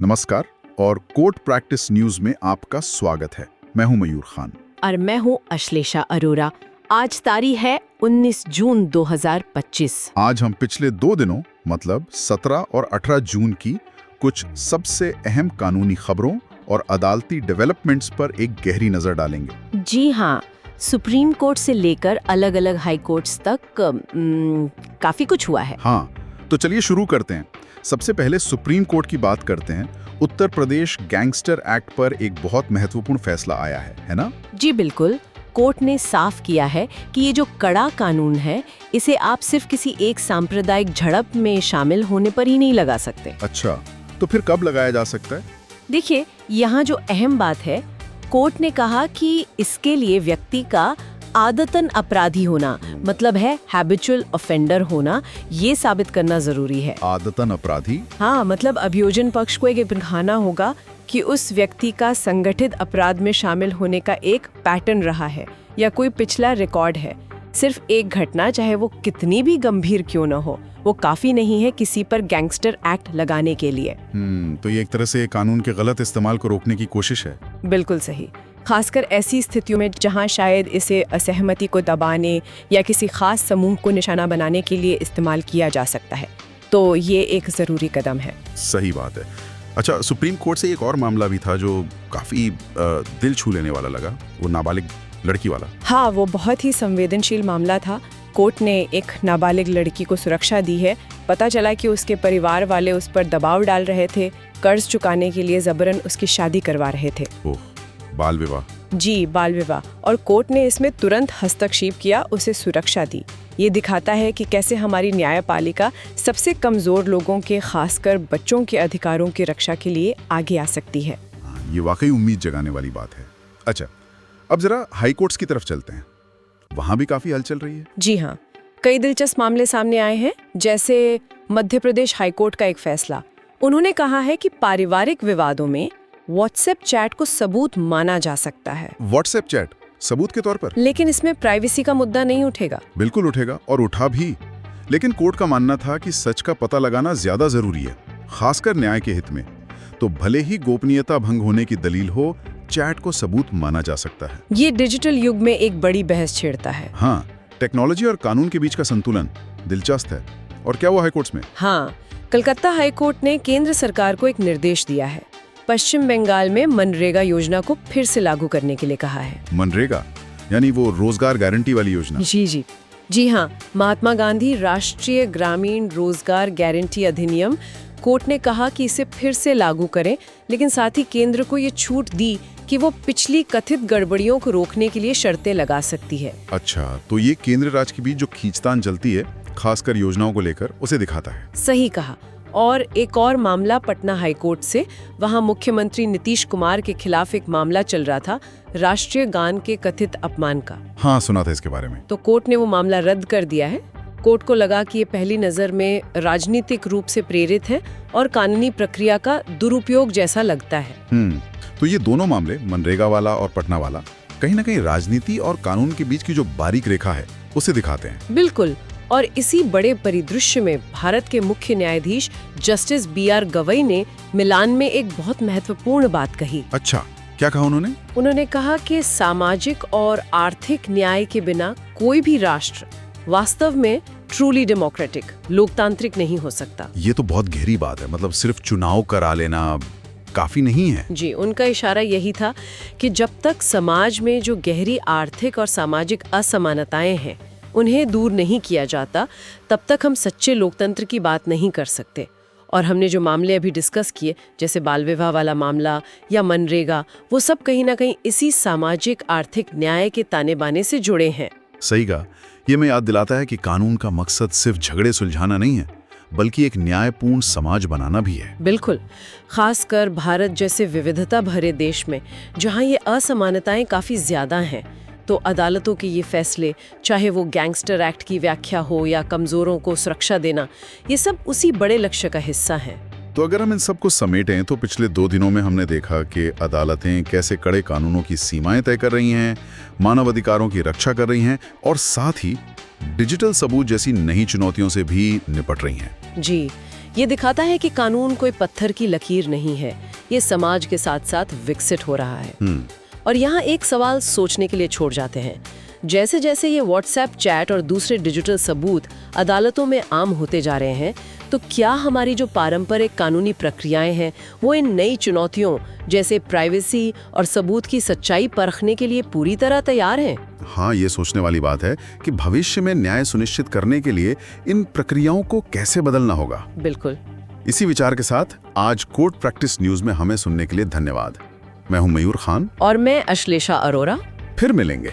नमस्कार और court practice news में आपका स्वागत है। मैं हूं मयूर खान और मैं हूं अश्लेषा अरोरा। आज तारीख है 19 जून 2025। आज हम पिछले 2 दिनों मतलब 17 और 18 जून की कुछ सबसे अहम कानूनी खबरों और अदालती डेवलपमेंट्स पर एक गहरी नजर डालेंगे। जी हाँ, सुप्रीम कोर्ट से लेकर अलग अलग हाई कोर्ट्स तक काफी कुछ हुआ है। हाँ, तो चलिए शुरू करते हैं। सबसे पहले सुप्रीम कोर्ट की बात करते हैं। उत्तर प्रदेश गैंगस्टर एक्ट पर एक बहुत महत्वपूर्ण फैसला आया है ना? जी बिल्कुल। कोर्ट ने साफ किया है कि ये जो कड़ा कानून है, इसे आप सिर्फ किसी एक सांप्रदायिक झड़प में शामिल होने पर ही नहीं लगा सकते। अच्छा, तो फिर कब लगाया जा सकता है? देखिए, यहाँ जो अहम बात है, कोर्ट ने कहा कि इसके लिए व्यक्ति का आदतन अपराधी होना, मतलब है हैबिचुअल ऑफेंडर होना, ये साबित करना जरूरी है। आदतन अपराधी? हाँ, मतलब अभियोजन पक्ष को एक दिखाना होगा कि उस व्यक्ति का संगठित अपराध में शामिल होने का एक पैटर्न रहा है या कोई पिछला रिकॉर्ड है। सिर्फ एक घटना, चाहे वो कितनी भी गंभीर क्यों न हो, वो काफी नहीं है किसी पर गैंगस्टर एक्ट लगाने के लिए। तो ये एक तरह से कानून के गलत इस्तेमाल को रोकने की कोशिश है। बिल्कुल सही। खासकर ऐसी स्थितियों में जहां शायद इसे असहमति को दबाने या किसी खास समूह को निशाना बनाने के लिए इस्तेमाल किया जा सकता है, तो ये एक जरूरी कदम है। सही बात है। अच्छा, सुप्रीम कोर्ट से एक और मामला भी था जो काफी दिल छू लेने वाला लगा, वो नाबालिग लड़की वाला। हाँ, वो बहुत ही संवेदनशील मामला था। कोर्ट ने एक नाबालिग लड़की को सुरक्षा दी है। पता चला कि उसके परिवार वाले उस पर दबाव डाल रहे थे, कर्ज चुकाने के लिए जबरन उसकी शादी करवा रहे थे। ओह, बाल विवाह। जी, बाल विवाह। और कोर्ट ने इसमें तुरंत हस्तक्षेप किया, उसे सुरक्षा दी। ये दिखाता है कि कैसे हमारी न्यायपालिका सबसे कमजोर लोगों के, खासकर बच्चों के अधिकारों की रक्षा के लिए आगे आ सकती है। ये वाकई उम्मीद जगाने वाली बात है। अच्छा, अब जरा हाई कोर्ट्स की तरफ चलते हैं। वहां भी काफी हलचल रही है। जी हाँ, कई दिलचस्प मामले सामने आए हैं। जैसे मध्य प्रदेश हाई कोर्ट का एक फैसला। उन्होंने कहा है कि पारिवारिक विवादों में व्हाट्सएप चैट को सबूत माना जा सकता है। व्हाट्सएप चैट सबूत के तौर पर? लेकिन इसमें प्राइवेसी का मुद्दा नहीं उठेगा। बिल्कुल उठेगा, और उठा भी। लेकिन कोर्ट का मानना था कि सच का पता लगाना ज्यादा जरूरी है, खासकर न्याय के हित में। तो भले ही गोपनीयता भंग होने की दलील हो, चैट को सबूत माना जा सकता है। ये डिजिटल युग में एक बड़ी बहस छेड़ता है। हाँ, टेक्नोलॉजी और कानून के बीच का संतुलन दिलचस्प है। और क्या हुआ हाई कोर्ट्स में? हाँ, कलकत्ता हाई कोर्ट ने केंद्र सरकार को एक निर्देश दिया है। पश्चिम बंगाल में मनरेगा योजना को फिर से लागू करने के लिए कहा है। मनरेगा यानी वो रोजगार गारंटी वाली योजना? जी हाँ, महात्मा गांधी राष्ट्रीय ग्रामीण रोजगार गारंटी अधिनियम। कोर्ट ने कहा कि इसे फिर से लागू करें, लेकिन साथ ही केंद्र को ये छूट दी कि वो पिछली कथित गड़बड़ियों को रोकने के लिए शर्तें लगा सकती है। अच्छा, तो ये केंद्र राज्य के बीच जो खींचतान चलती है, खासकर योजनाओं को लेकर, उसे दिखाता है। सही कहा। और एक और मामला पटना हाई कोर्ट से। वहां मुख्यमंत्री नीतीश कुमार के खिलाफ एक मामला चल रहा था, राष्ट्रीय गान के कथित अपमान का। हाँ, सुना था इसके बारे में। तो कोर्ट ने वो मामला रद्द कर दिया है। कोर्ट को लगा कि ये पहली नजर में राजनीतिक रूप से प्रेरित है और कानूनी प्रक्रिया का दुरुपयोग जैसा लगता है। तो ये दोनों मामले, मनरेगा वाला और पटना वाला, कहीं ना कहीं राजनीति और कानून के बीच की जो बारीक रेखा है, उसे दिखाते हैं। बिल्कुल। और इसी बड़े परिदृश्य में भारत के मुख्य न्यायाधीश जस्टिस BR गवई ने मिलान में एक बहुत महत्वपूर्ण बात कही। अच्छा, क्या कहा उन्होंने? उन्होंने कहा कि सामाजिक और आर्थिक न्याय के बिना कोई भी राष्ट्र वास्तव में ट्रूली डेमोक्रेटिक, लोकतांत्रिक नहीं हो सकता। ये तो बहुत गहरी बात है। मतलब सिर्फ चुनाव करा लेना काफी नहीं है। जी, उनका इशारा यही था कि जब तक समाज में जो गहरी आर्थिक और सामाजिक असमानताएं हैं, उन्हें दूर नहीं किया जाता, तब तक हम सच्चे लोकतंत्र की बात नहीं कर सकते। और हमने जो मामले अभी डिस्कस किए, जैसे बाल विवाह वाला मामला या मनरेगा, वो सब कहीं ना कहीं इसी सामाजिक आर्थिक न्याय के ताने बाने से जुड़े हैं। सही कहा। ये मैं याद दिलाता है कि कानून का मकसद सिर्फ झगड़े सुलझाना नहीं है, बल्कि एक न्यायपूर्ण समाज बनाना भी है। बिल्कुल। खासकर भारत जैसे विविधता भरे देश में, जहाँ ये असमानताएं काफी ज्यादा हैं, तो अदालतों के ये फैसले, चाहे वो गैंगस्टर एक्ट की व्याख्या हो या कमजोरों को सुरक्षा देना, ये सब उसी बड़े लक्ष्य का हिस्सा है। तो अगर हम इन सबको समेटें, तो पिछले 2 दिनों में हमने देखा कि अदालतें कैसे कड़े कानूनों की सीमाएं तय कर रही हैं, मानव अधिकारों की रक्षा कर रही हैं, और साथ ही डिजिटल सबूत जैसी नई चुनौतियों से भी निपट रही हैं। जी, ये दिखाता है कि कानून कोई पत्थर की लकीर नहीं है, ये समाज के साथ साथ विकसित हो रहा है। और यहाँ एक सवाल सोचने के लिए छोड़ जाते हैं। जैसे जैसे ये व्हाट्सएप चैट और दूसरे डिजिटल सबूत अदालतों में आम होते जा रहे हैं, तो क्या हमारी जो पारंपरिक कानूनी प्रक्रियाएं हैं वो इन नई चुनौतियों जैसे प्राइवेसी और सबूत की सच्चाई परखने के लिए पूरी तरह तैयार हैं? हाँ, ये सोचने वाली बात है कि भविष्य में न्याय सुनिश्चित करने के लिए इन प्रक्रियाओं को कैसे बदलना होगा। बिल्कुल। इसी विचार के साथ आज कोर्ट प्रैक्टिस न्यूज में हमें सुनने के लिए धन्यवाद। मैं हूं मयूर खान और मैं अश्लेषा अरोरा। फिर मिलेंगे।